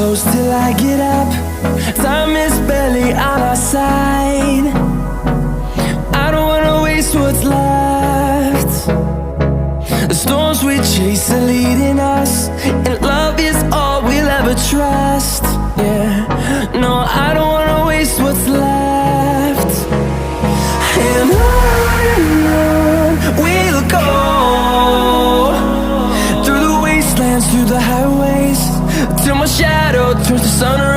close till I get up. Time is barely on our side. I don't wanna waste what's left. The storms we chase are leading us, and love is all we'll ever trust. Yeah, no, I don't wanna waste what's left. And on we'll go, through the wastelands, through the highways, till my shadow turns to sun rays.